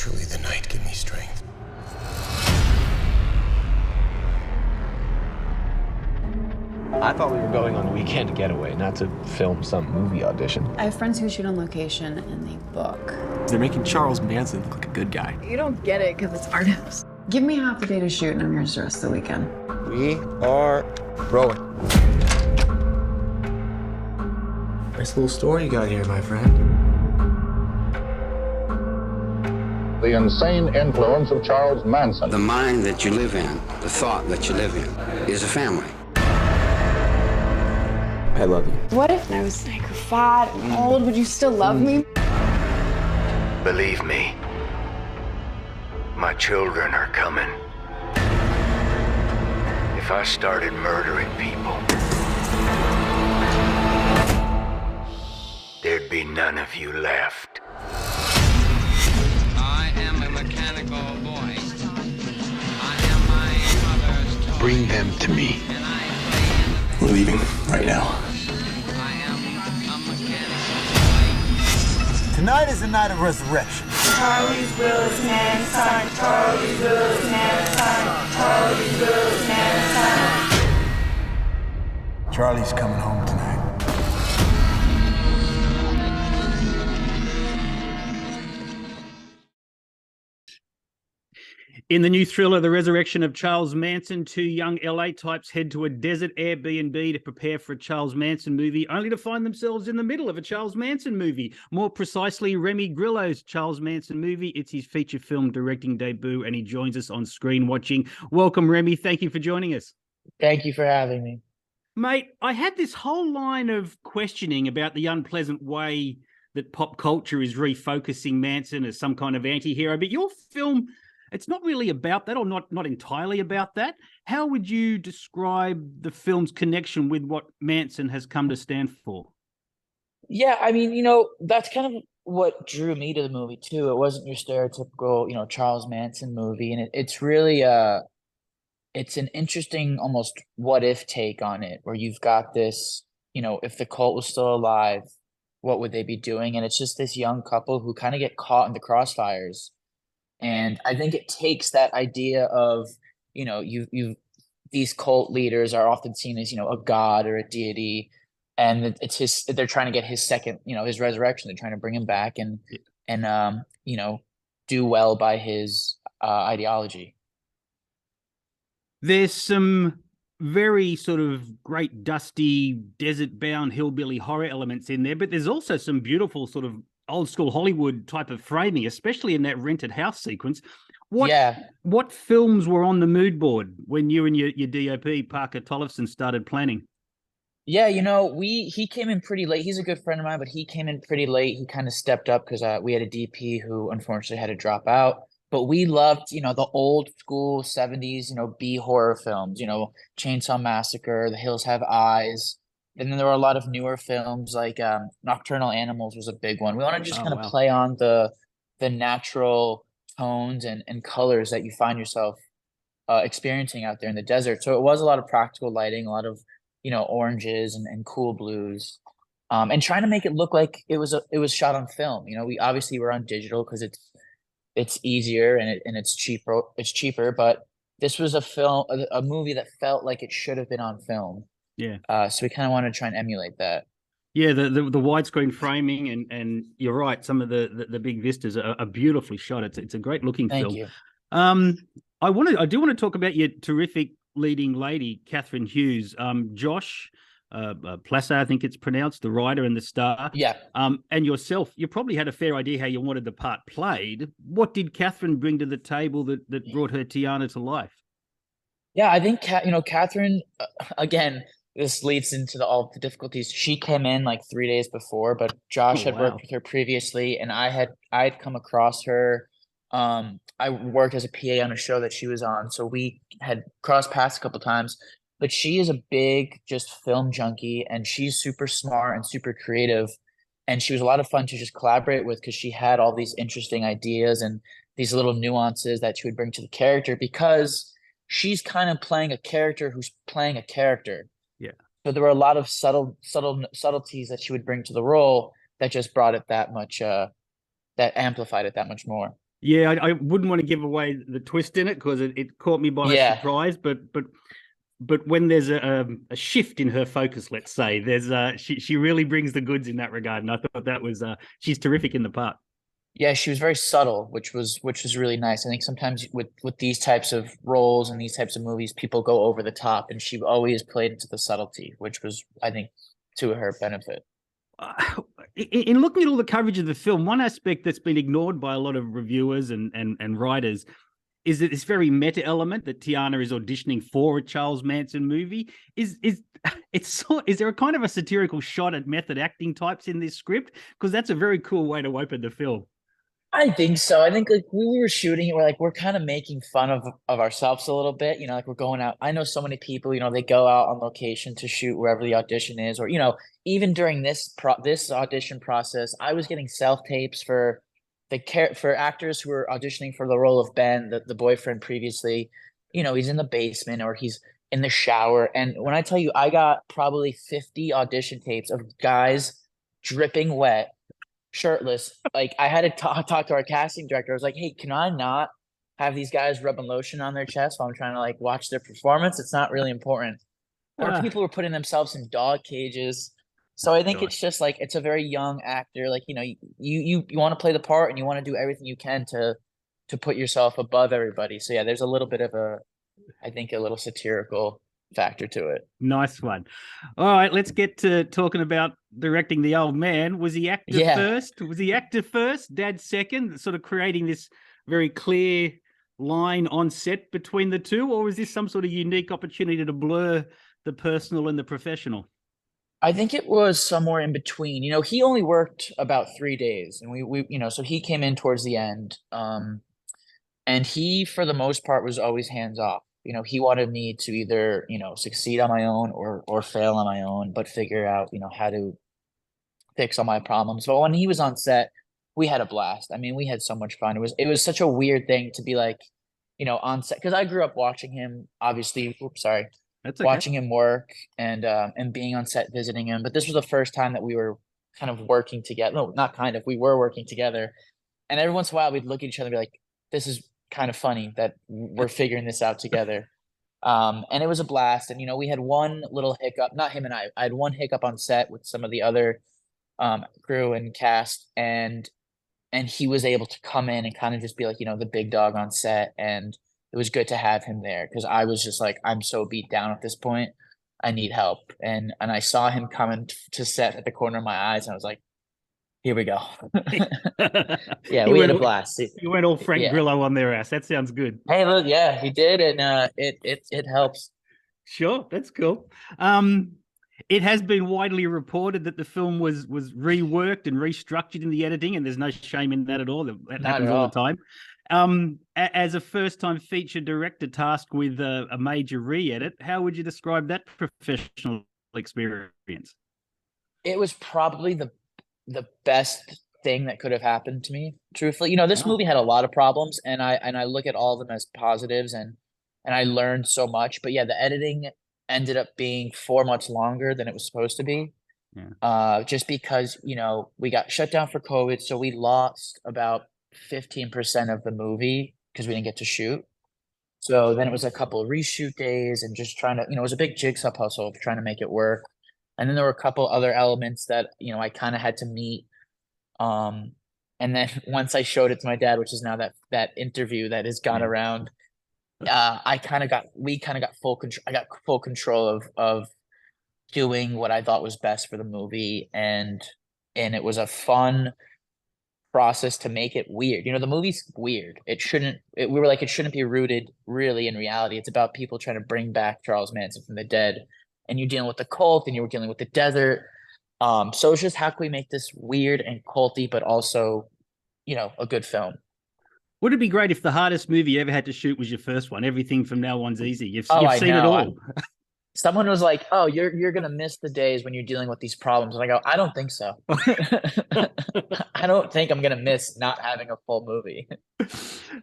Truly the night give me strength. I thought we were going on a weekend getaway, not to film some movie audition. I have friends who shoot on location and they book. They're making Charles Manson look like a good guy. You don't get it because it's art house. Give me half the day to shoot and I'm yours the rest of the weekend. We are rolling. Nice little story you got here, my friend. The insane influence of Charles Manson. The mind that you live in, the thought that you live in, is a family. I love you. What if I was like fat and old? Would you still love me? Believe me, my children are coming. If I started murdering people, there'd be none of you left. I am a mechanical boy. I am my mother's toy. Bring them to me. And I play in the We're leaving right now. I am a mechanical Tonight is the night of resurrection. Charlie's Will's Manson. Charlie's Will's Manson. Charlie's Will's Manson. Charlie's coming home tonight. In the new thriller, The Resurrection of Charles Manson, two young LA types head to a desert Airbnb to prepare for a Charles Manson movie, only to find themselves in the middle of a Charles Manson movie. More precisely, Remy Grillo's Charles Manson movie. It's his feature film directing debut, and he joins us on Screen Watching. Welcome, Remy. Thank you for joining us. Thank you for having me. Mate, I had this whole line of questioning about the unpleasant way that pop culture is refocusing Manson as some kind of anti-hero, but your film, it's not really about that, or not entirely about that. How would you describe the film's connection with what Manson has come to stand for? Yeah, I mean, that's kind of what drew me to the movie too. It wasn't your stereotypical, Charles Manson movie, and it's really it's an interesting, almost what if take on it, where you've got this, if the cult was still alive, what would they be doing? And it's just this young couple who kind of get caught in the crossfires. And I think it takes that idea of, these cult leaders are often seen as, a god or a deity, and they're trying to get his second, his resurrection. They're trying to bring him back and do well by his ideology. There's some very sort of great dusty desert-bound hillbilly horror elements in there, but there's also some beautiful sort of old school Hollywood type of framing, especially in that rented house sequence. What films were on the mood board when you and your DOP, Parker Tollefson, started planning? Yeah, he came in pretty late. He's a good friend of mine, but he came in pretty late. He kind of stepped up because we had a DP who unfortunately had to drop out. But we loved, the old school 70s, B horror films, Chainsaw Massacre, The Hills Have Eyes. And then there were a lot of newer films like Nocturnal Animals was a big one. We want to just kind of play on the natural tones and colors that you find yourself experiencing out there in the desert. So it was a lot of practical lighting, a lot of, oranges and cool blues, and trying to make it look like it was shot on film. We obviously were on digital because it's easier and it's cheaper. But this was a movie that felt like it should have been on film. Yeah. So we kind of want to try and emulate that. Yeah, the widescreen framing and you're right, some of the big vistas are beautifully shot. It's a great looking film. Thank you. I do want to talk about your terrific leading lady, Katharine Hughes. Josh Plasse, I think it's pronounced, the writer and the star. Yeah. And yourself, you probably had a fair idea how you wanted the part played. What did Katharine bring to the table that brought her Tianna to life? Yeah, I think Katharine, again, this leads into all the difficulties. She came in like 3 days before, but Josh had worked with her previously, and I had come across her. I worked as a PA on a show that she was on, so we had crossed paths a couple times. But she is a big just film junkie, and she's super smart and super creative. And she was a lot of fun to just collaborate with because she had all these interesting ideas and these little nuances that she would bring to the character, because she's kind of playing a character who's playing a character. Yeah. So there were a lot of subtleties that she would bring to the role that just brought it that much, that amplified it that much more. Yeah, I wouldn't want to give away the twist in it because it caught me by surprise. But when there's a shift in her focus, let's say, there's she really brings the goods in that regard, and I thought that was she's terrific in the part. Yeah, she was very subtle, which was really nice. I think sometimes with these types of roles and these types of movies, people go over the top, and she always played into the subtlety, which was, I think, to her benefit. In looking at all the coverage of the film, one aspect that's been ignored by a lot of reviewers and writers is that this very meta element that Tianna is auditioning for a Charles Manson movie. Is there a kind of a satirical shot at method acting types in this script? Because that's a very cool way to open the film. I think so. I think like we were shooting it, we're kind of making fun of ourselves a little bit, like we're going out. I know so many people, they go out on location to shoot wherever the audition is, or even during this audition process, I was getting self tapes for actors who were auditioning for the role of Ben, the boyfriend previously. He's in the basement or he's in the shower, and when I tell you, I got probably 50 audition tapes of guys dripping wet, shirtless. Like I had to talk to our casting director. I was like, hey, can I not have these guys rubbing lotion on their chest while I'm trying to like watch their performance? It's not really important. Or people were putting themselves in dog cages. So I think it's just like, it's a very young actor. Like, you want to play the part and you want to do everything you can to put yourself above everybody. So yeah, there's a little bit of I think a little satirical factor to it. Nice one. All right, let's get to talking about directing the old man. Was he actor first? Was he actor first, dad second, sort of creating this very clear line on set between the two? Or was this some sort of unique opportunity to blur the personal and the professional? I think it was somewhere in between. He only worked about 3 days, and we so he came in towards the end. And he, for the most part, was always hands off. He wanted me to either, succeed on my own or fail on my own, but figure out, how to fix all my problems. But when he was on set, we had a blast. I mean, we had so much fun. It was such a weird thing to be like, on set, because I grew up watching him, obviously. That's okay. Watching him work and being on set, visiting him. But this was the first time that we were kind of working together. No, not kind of. We were working together. And every once in a while, we'd look at each other and be like, this is kind of funny that we're figuring this out together. And it was a blast. And, we had one little hiccup, not him and I had one hiccup on set with some of the other crew and cast. And he was able to come in and kind of just be like, the big dog on set. And it was good to have him there because I was just like, I'm so beat down at this point. I need help. And I saw him coming to set at the corner of my eyes, and I was like, here we go. Yeah, we had a blast. You went all Frank Grillo on their ass. That sounds good. Hey, look, yeah, he did, and it helps. Sure, that's cool. It has been widely reported that the film was reworked and restructured in the editing, and there's no shame in that at all. That happens all the time. As a first-time feature director tasked with a major re-edit, how would you describe that professional experience? It was probably the best thing that could have happened to me, truthfully. This movie had a lot of problems, and I look at all of them as positives, and I learned so much. But yeah, the editing ended up being 4 months longer than it was supposed to be. Yeah. Just because, we got shut down for COVID, so we lost about 15% of the movie because we didn't get to shoot. So then it was a couple of reshoot days and just trying to, it was a big jigsaw puzzle of trying to make it work. And then there were a couple other elements that, I kind of had to meet. And then once I showed it to my dad, which is now that interview that has gone around, we kind of got full control. I got full control of doing what I thought was best for the movie. And it was a fun process to make it weird. The movie's weird. We were like, it shouldn't be rooted really in reality. It's about people trying to bring back Charles Manson from the dead, and you're dealing with the cult, and you were dealing with the desert. So it's just, how can we make this weird and culty, but also, a good film? Would it be great if the hardest movie you ever had to shoot was your first one? Everything from now on's easy. You've seen it all. Someone was like, oh, you're going to miss the days when you're dealing with these problems. And I go, I don't think so. I don't think I'm going to miss not having a full movie.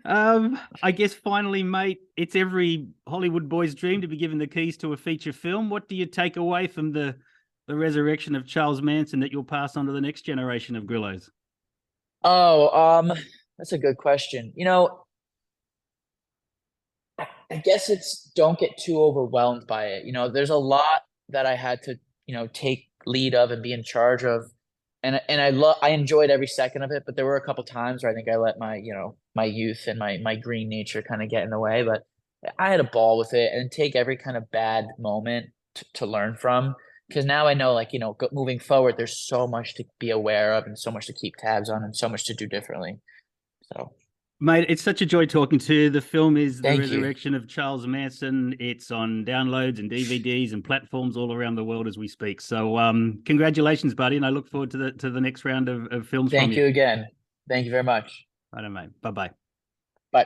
I guess finally, mate, it's every Hollywood boy's dream to be given the keys to a feature film. What do you take away from the resurrection of Charles Manson that you'll pass on to the next generation of Grillos? That's a good question. You know, I guess it's don't get too overwhelmed by it. You know, there's a lot that I had to, you know, take lead of and be in charge of. And I enjoyed every second of it, but there were a couple times where I think I let my, you know, my youth and my green nature kind of get in the way, but I had a ball with it and take every kind of bad moment to learn from. Because now I know, like, you know, moving forward, there's so much to be aware of and so much to keep tabs on and so much to do differently. So, Mate, it's such a joy talking to you. The film is The Thank you. Resurrection of Charles Manson. It's on downloads and DVDs and platforms all around the world as we speak. So congratulations, buddy, and I look forward to the next round of films from you. Thank you again. Thank you very much. I don't know, mate. Bye-bye. Bye.